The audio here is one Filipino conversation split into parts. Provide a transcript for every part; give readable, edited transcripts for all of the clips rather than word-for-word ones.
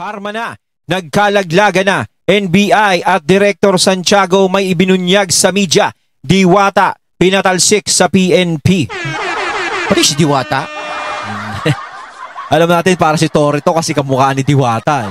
Alarma na, nagkalaglaga na, NBI at Director Santiago may ibinunyag sa media, Diwata, pinatalsik sa PNP. Pati si Diwata? Alam natin para si Torre to kasi kamukha ni Diwata.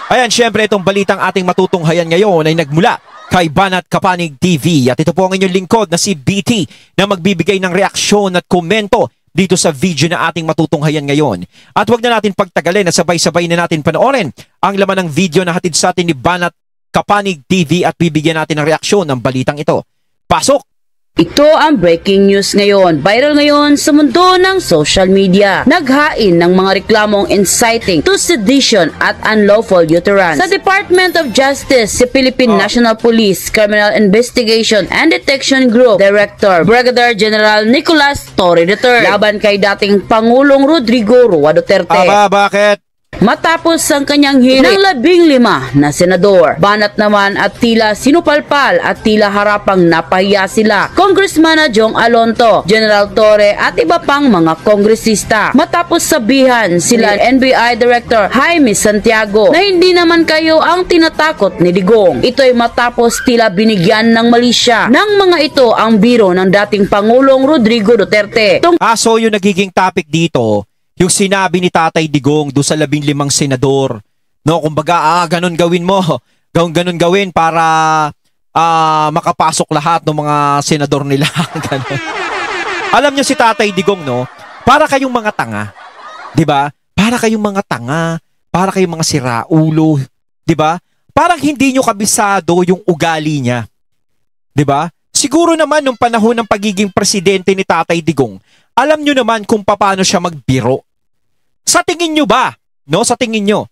Ayan, syempre itong balitang ating matutunghayan ngayon ay nagmula kay Banat Kapanig TV. At ito po ang inyong lingkod na si BT na magbibigay ng reaksyon at komento dito sa video na ating matutunghayan ngayon. At wag na natin pagtagalin na sabay-sabay na natin panoorin ang laman ng video na hatid sa atin ni Banat Kapanig TV at bibigyan natin ng reaksyon ng balitang ito. Pasok! Ito ang breaking news ngayon. Viral ngayon sa mundo ng social media. Naghain ng mga reklamong inciting to sedition at unlawful utterance. Sa Department of Justice, si Philippine National Police Criminal Investigation and Detection Group Director Brigadier General Nicolas Torre III laban kay dating Pangulong Rodrigo Roa Duterte. Bakit? Matapos ang kanyang hearing ng 15 na senador, banat naman at tila sinupalpal at tila harapang napahiya sila Congressman Jong Alonto, General Torre at iba pang mga kongresista. Matapos sabihan sila NBI Director Jaime Santiago na hindi naman kayo ang tinatakot ni Digong. Ito'y matapos tila binigyan ng mali siya ng mga ito ang biro ng dating Pangulong Rodrigo Duterte. So yung nagiging topic dito, yung sinabi ni Tatay Digong doon sa 15 senador, no, kumbaga ganun gawin mo, ganun gawin para makapasok lahat ng mga senador nila. Alam niyo si Tatay Digong, no, para kayong mga tanga, 'di ba? Para kayong mga tanga, para kayong mga siraulo, 'di ba? Parang hindi niyo kabisado yung ugali niya. 'Di ba? Siguro naman nung panahon ng pagiging presidente ni Tatay Digong, alam nyo naman kung paano siya magbiro. Sa tingin nyo ba? No, sa tingin nyo,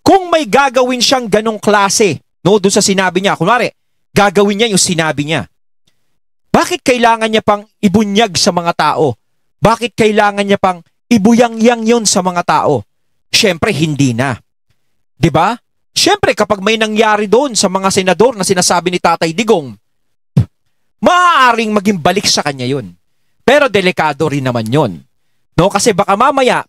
kung may gagawin siyang ganong klase, no, doon sa sinabi niya, kunwari, gagawin niya yung sinabi niya. Bakit kailangan niya pang ibunyag sa mga tao? Bakit kailangan niya pang ibuyang-yang yun sa mga tao? Siyempre, hindi na. 'Di ba? Siyempre, kapag may nangyari doon sa mga senador na sinasabi ni Tatay Digong, maaaring maging balik sa kanya yun. Pero delikado rin naman yon, no? Kasi baka mamaya,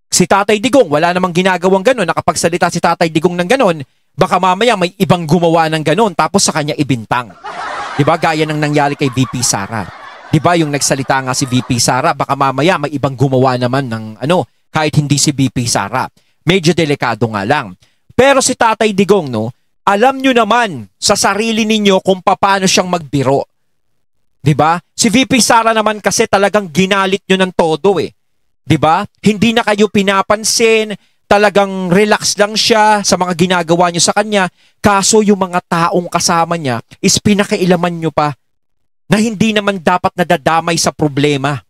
si Tatay Digong, wala namang ginagawang ganon, nakapagsalita si Tatay Digong ng ganon, baka mamaya may ibang gumawa ng ganon, tapos sa kanya ibintang. Diba? Gaya ng nangyari kay VP Sara. Diba? Yung nagsalita nga si VP Sara, baka mamaya may ibang gumawa naman ng kahit hindi si VP Sara. Medyo delikado nga lang. Pero si Tatay Digong, no, alam nyo naman sa sarili ninyo kung paano siyang magbiro. 'Di ba? Si VP Sara naman kasi talagang ginalit nyo ng todo eh. 'Di ba? Hindi na kayo pinapansin, talagang relax lang siya sa mga ginagawa nyo sa kanya. Kaso yung mga taong kasama niya is pinakailaman nyo pa na hindi naman dapat nadadamay sa problema.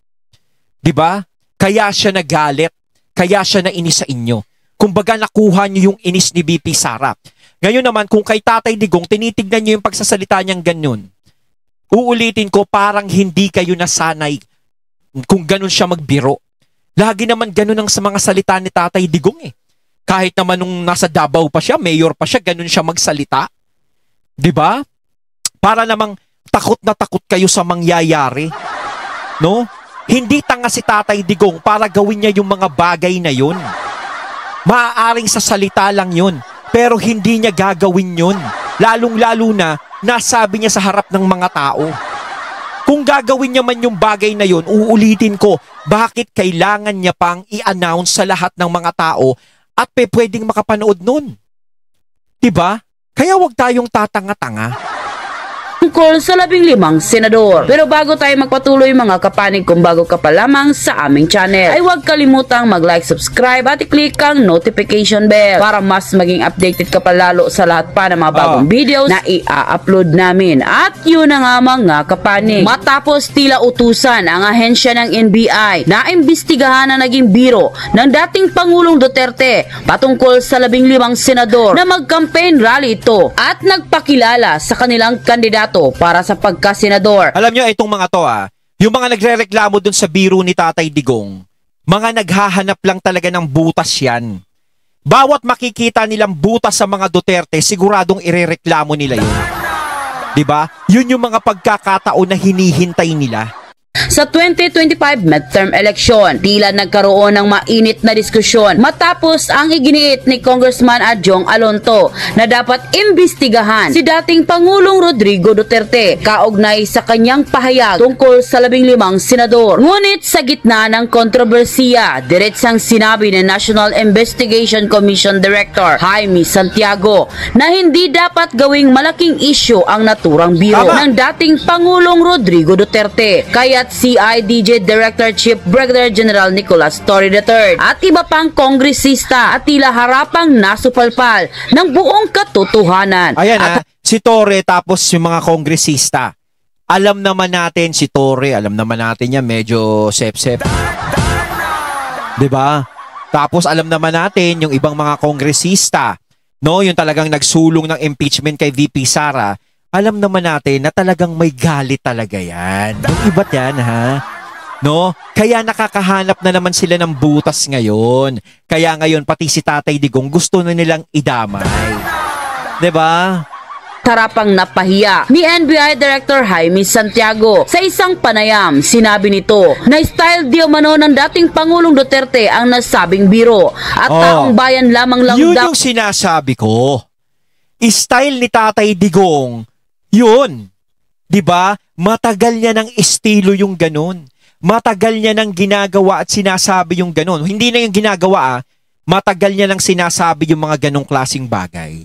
'Di ba? Kaya siya nagalit, kaya siya nainis sa inyo. Kumbaga nakuha nyo yung inis ni VP Sara. Ngayon naman kung kay Tatay Digong tinitignan nyo yung pagsasalita niyang ganyan, uulitin ko, parang hindi kayo nasanay kung ganun siya magbiro. Lagi naman ganun ang sa mga salita ni Tatay Digong eh. Kahit naman nung nasa Davao pa siya, mayor pa siya, ganun siya magsalita. 'Di ba? Para namang takot na takot kayo sa mangyayari. No? Hindi tanga si Tatay Digong para gawin niya yung mga bagay na yun. Maaaring sa salita lang yun, pero hindi niya gagawin yun. Lalong-lalo na nasabi niya sa harap ng mga tao. Kung gagawin niya man yung bagay na yun, uulitin ko, bakit kailangan niya pang i-announce sa lahat ng mga tao at pwedeng makapanood nun? 'Di ba? Kaya wag tayong tatanga-tanga. Tungkol sa 15 senador. Pero bago tayo magpatuloy mga kapanig, kung bago ka pa lamang sa aming channel, ay huwag kalimutang mag-like, subscribe at i-click ang notification bell para mas maging updated ka pa lalo sa lahat pa ng mga bagong videos na i-upload namin. At yun na nga mga kapanig, matapos tila utusan ang ahensya ng NBI na imbestigahan na naging biro ng dating Pangulong Duterte patungkol sa 15 senador na mag-campaign rally ito at nagpakilala sa kanilang kandidato para sa pagka-senador. Alam nyo, itong mga to yung mga nagrereklamo dun sa biro ni Tatay Digong, mga naghahanap lang talaga ng butas yan. Bawat makikita nilang butas sa mga Duterte, siguradong irereklamo nila yun. 'Di ba? Yun yung mga pagkakataon na hinihintay nila. Sa 2025 midterm election, tila nagkaroon ng mainit na diskusyon matapos ang iginiit ni Congressman Adjong Alonto na dapat imbestigahan si dating Pangulong Rodrigo Duterte kaugnay sa kanyang pahayag tungkol sa 15 senador. Ngunit sa gitna ng kontrobersiya, diretsang sinabi ni National Investigation Commission Director Jaime Santiago na hindi dapat gawing malaking issue ang naturang biro ng dating Pangulong Rodrigo Duterte. Kaya CIDJ Director Chief Brigadier General Nicolas Torre III at iba pang kongresista at tila harapang nasupalpal ng buong katotohanan. Ayan si Torre tapos yung mga kongresista. Alam naman natin si Torre, alam naman natin yan, medyo sep-sep. Diba? Tapos alam naman natin yung ibang mga kongresista, no, yung talagang nagsulong ng impeachment kay VP Sara. Alam naman natin na talagang may galit talaga yan. Yung iba't yan, ha? No? Kaya nakakahanap na naman sila ng butas ngayon. Kaya ngayon, pati si Tatay Digong gusto na nilang idamay. Diba? Tarapang napahiya ni NBI Director Jaime Santiago. Sa isang panayam, sinabi nito na style di umano ng dating Pangulong Duterte ang nasabing biro at taong bayan lamang lang yun yung sinasabi ko. Style ni Tatay Digong, yun. 'Di ba? Matagal niya ng estilo yung ganun. Matagal niya nang ginagawa at sinasabi yung ganun. Hindi na yung ginagawa, matagal niya nang sinasabi yung mga ganong klaseng bagay.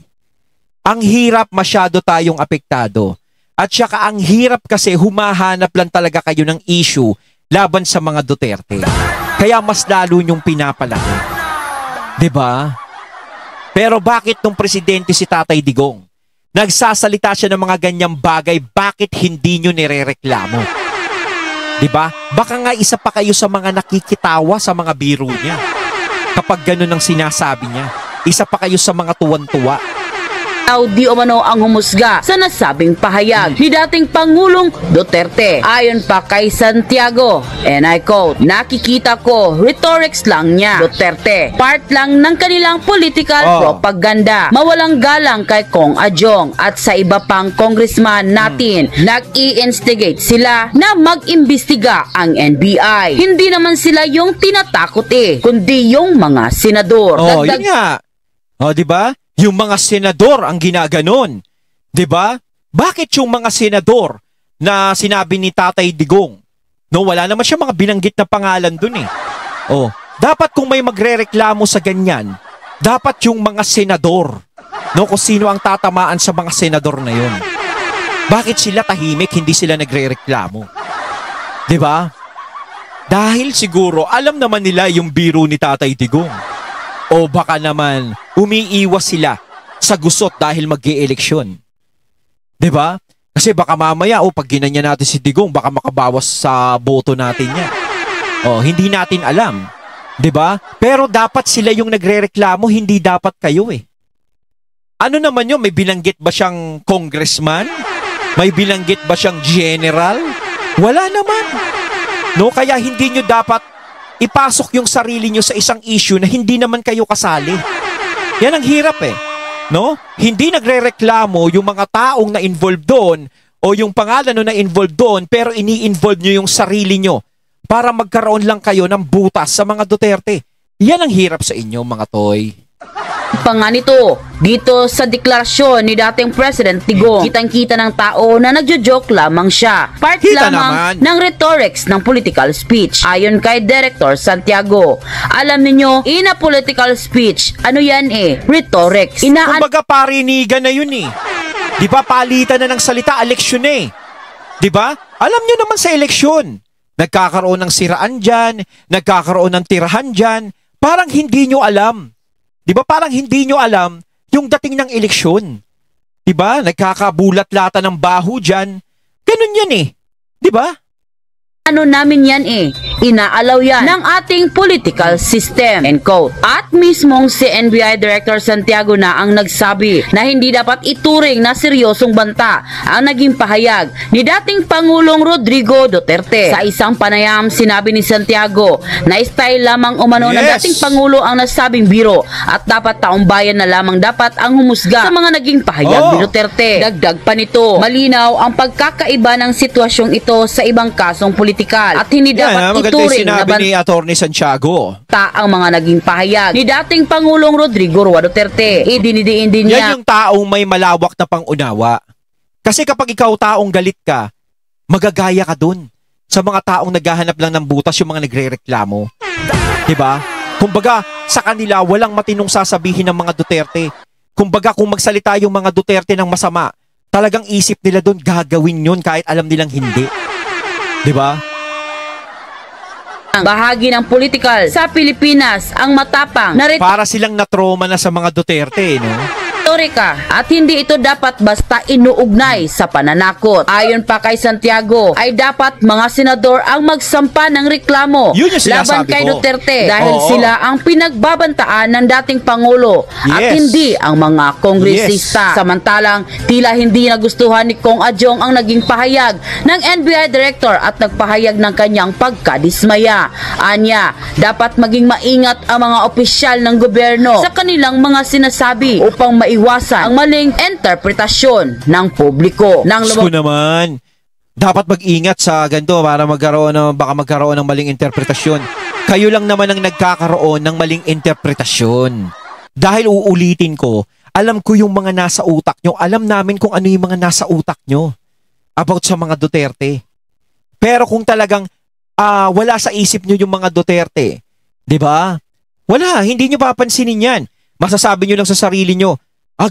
Ang hirap, masyado tayong apektado. At saka ang hirap kasi humahanap lang talaga kayo ng issue laban sa mga Duterte. Kaya mas lalo nyong pinapalaki. 'Di ba? Pero bakit nung presidente si Tatay Digong nagsasalita siya ng mga ganyang bagay, bakit hindi nyo nirereklamo? Diba? Baka nga isa pa kayo sa mga nakikitawa sa mga biro niya. Kapag ganun ang sinasabi niya, isa pa kayo sa mga tuwan-tuwa. Di umano ang humusga sa nasabing pahayag ni dating Pangulong Duterte. Ayon pa kay Santiago, and I quote, "Nakikita ko, rhetorics lang niya, Duterte. Part lang ng kanilang political propaganda. Mawalang galang kay Kong Adjong at sa iba pang congressman natin. Nag-i-instigate sila na mag-imbestiga ang NBI. Hindi naman sila yung tinatakot kundi yung mga senador." Yun nga. Diba? Yung mga senador ang ginaganon. 'Di ba? Bakit yung mga senador na sinabi ni Tatay Digong? No, wala naman siya mga binanggit na pangalan dun dapat kung may magrereklamo sa ganyan, dapat yung mga senador. No, kung sino ang tatamaan sa mga senador na yun. Bakit sila tahimik, hindi sila nagrereklamo? 'Di ba? Dahil siguro alam naman nila yung biro ni Tatay Digong. O baka naman umiiwas sila sa gusot dahil mag-i-eleksyon. 'Di ba? Kasi baka mamaya pag ginanya natin si Digong, baka makabawas sa boto natin yan. Hindi natin alam. 'Di ba? Pero dapat sila yung nagrereklamo, hindi dapat kayo Ano naman yun? May binanggit ba siyang congressman? May binanggit ba siyang general? Wala naman. No, kaya hindi nyo dapat ipasok yung sarili nyo sa isang issue na hindi naman kayo kasali. Yan ang hirap no? Hindi nagrereklamo yung mga taong na-involved doon o yung pangalan na involved doon, pero ini-involve nyo yung sarili nyo para magkaroon lang kayo ng butas sa mga Duterte. Yan ang hirap sa inyo, mga toy. Pa nga nito, dito sa deklarasyon ni dating President Digong, kitang-kita ng tao na nagjo-joke lamang siya. Part lamang ng rhetorics ng political speech. Ayon kay Director Santiago, alam niyo, in a political speech, ano yan rhetorics. Kumbaga parinigan na yun Di ba palitan na ng salita, eleksyon Di ba? Alam niyo naman sa eleksyon, nagkakaroon ng siraan dyan, nagkakaroon ng tirahan dyan, parang hindi nyo alam. Di ba parang hindi nyo alam yung dating ng eleksyon? Di ba? Nagkakabulat-lata ng baho dyan. Ganun yan Di ba? Ano namin yan inaalaw yan ng ating political system. End quote. At mismong si NBI Director Santiago na ang nagsabi na hindi dapat ituring na seryosong banta ang naging pahayag ni dating Pangulong Rodrigo Duterte. Sa isang panayam, sinabi ni Santiago na style lamang umano ng dating Pangulo ang nasabing biro at dapat taong bayan na lamang dapat ang humusga sa mga naging pahayag ni Duterte. Dagdag pa nito, malinaw ang pagkakaiba ng sitwasyong ito sa ibang kasong politikal at hindi dapat ituring na banta ni Atty. Santiago ang mga naging pahayag ni dating Pangulong Rodrigo Duterte. Idinidiin din niya. Yan yung taong may malawak na pangunawa. Kasi kapag ikaw taong galit ka, magagaya ka dun sa mga taong naghahanap lang ng butas, yung mga nagre-reklamo. Diba? Kumbaga, sa kanila, walang matinong sasabihin ng mga Duterte. Kumbaga, kung magsalita yung mga Duterte ng masama, talagang isip nila dun, gagawin yun kahit alam nilang hindi. Diba? Bahagi ng politikal sa Pilipinas ang matapang na para silang natroma na sa mga Duterte, no? At hindi ito dapat basta inuugnay sa pananakot. Ayon pa kay Santiago, ay dapat mga senador ang magsampa ng reklamo laban kay Duterte dahil sila ang pinagbabantaan ng dating Pangulo at hindi ang mga kongresista. Samantalang tila hindi nagustuhan ni Kong Adjong ang naging pahayag ng NBI Director at nagpahayag ng kanyang pagkadismaya. Anya, dapat maging maingat ang mga opisyal ng gobyerno sa kanilang mga sinasabi upang maiwasan ang maling interpretasyon ng publiko. Naman, dapat mag-ingat sa ganito para baka magkaroon ng maling interpretasyon. Kayo lang naman ang nagkakaroon ng maling interpretasyon. Dahil uulitin ko, alam ko yung mga nasa utak nyo. Alam namin kung ano yung mga nasa utak nyo about sa mga Duterte. Pero kung talagang wala sa isip nyo yung mga Duterte, di ba? Wala, hindi nyo papansinin yan. Masasabi nyo lang sa sarili nyo,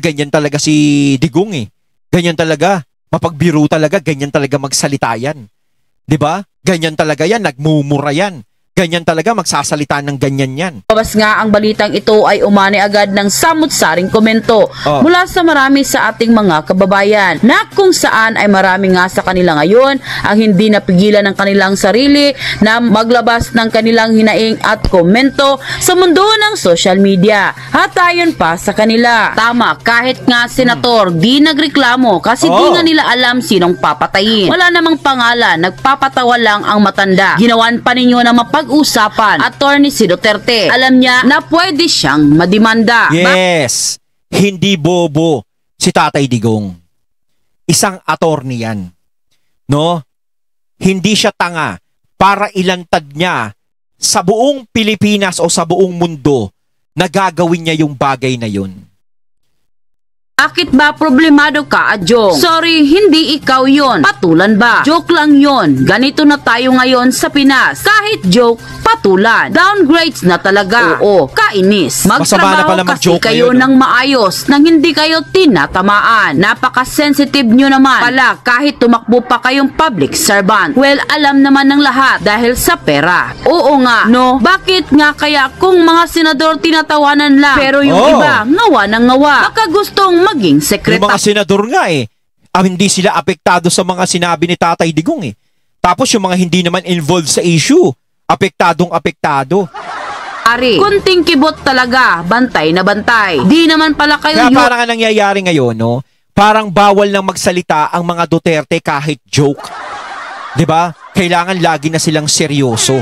ganyan talaga si Digong eh. Ganyan talaga. Mapagbiro talaga. Ganyan talaga magsalita yan. Diba? Ganyan talaga yan. Nagmumura yan. Ganyan talaga magsasalita ng ganyan yan. Babas nga ang balitang ito ay umani agad ng samut-saring komento mula sa marami sa ating mga kababayan na kung saan ay marami nga sa kanila ngayon ang hindi napigilan ng kanilang sarili na maglabas ng kanilang hinaing at komento sa mundo ng social media. At ayon pa sa kanila, tama, kahit nga senator di nagreklamo kasi di nga nila alam sinong papatayin. Wala namang pangalan, nagpapatawa lang ang matanda. Ginawan pa ninyo na usapan, Attorney si Duterte. Alam niya na pwede siyang madimanda. Yes. Hindi bobo si Tatay Digong. Isang attorney yan. No? Hindi siya tanga para ilantad niya sa buong Pilipinas o sa buong mundo na gagawin niya yung bagay na yun. Bakit ba problemado ka, Adjong? Sorry, hindi ikaw yon. Patulan ba? Joke lang yon. Ganito na tayo ngayon sa Pinas. Kahit joke, patulan. Downgrades na talaga. Oo, kainis. Magtrabaho kasi kayo ng maayos nang hindi kayo tinatamaan. Napaka-sensitive nyo naman pala kahit tumakbo pa kayong public servant. Well, alam naman ng lahat dahil sa pera. Oo nga, no? Bakit nga kaya kung mga senador tinatawanan lang pero yung iba, ngawa ng ngawa? Baka gustong maging sekretary. Yung mga senador nga hindi sila apektado sa mga sinabi ni Tatay Digong eh. Tapos yung mga hindi naman involved sa issue, apektado. Kunting kibot talaga, bantay na bantay. Di naman pala kayo. Kaya parang ang nangyayari ngayon, no? Parang bawal nang magsalita ang mga Duterte kahit joke. 'Di ba? Kailangan lagi na silang seryoso.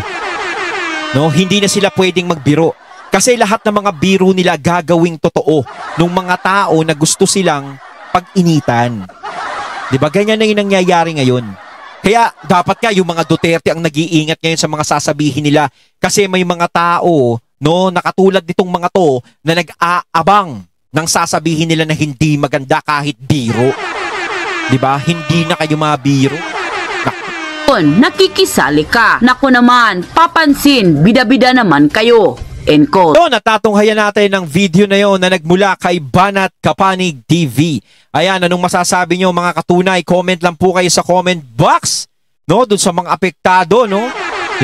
No? Hindi na sila pwedeng magbiro. Kasi lahat ng mga biro nila gagawing totoo nung mga tao na gusto silang pag-initan. Diba? Ganyan na yung nangyayari ngayon. Kaya dapat nga yung mga Duterte ang nag-iingat ngayon sa mga sasabihin nila. Kasi may mga tao, no, nakatulad nitong mga to na nag-aabang ng sasabihin nila na hindi maganda kahit biro. Diba? Hindi na kayo mga biro. Nakikisali ka. Naku naman, papansin, bida-bida naman kayo. End quote. So, natatunghayan natin ng video na yon na nagmula kay Banat Kapanig TV. Ayan, anong masasabi nyo mga katunay? Comment lang po kayo sa comment box. No, dun sa mga apektado, no?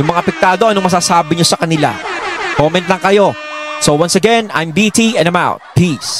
Yung mga apektado, anong masasabi nyo sa kanila? Comment lang kayo. So once again, I'm BT and I'm out. Peace.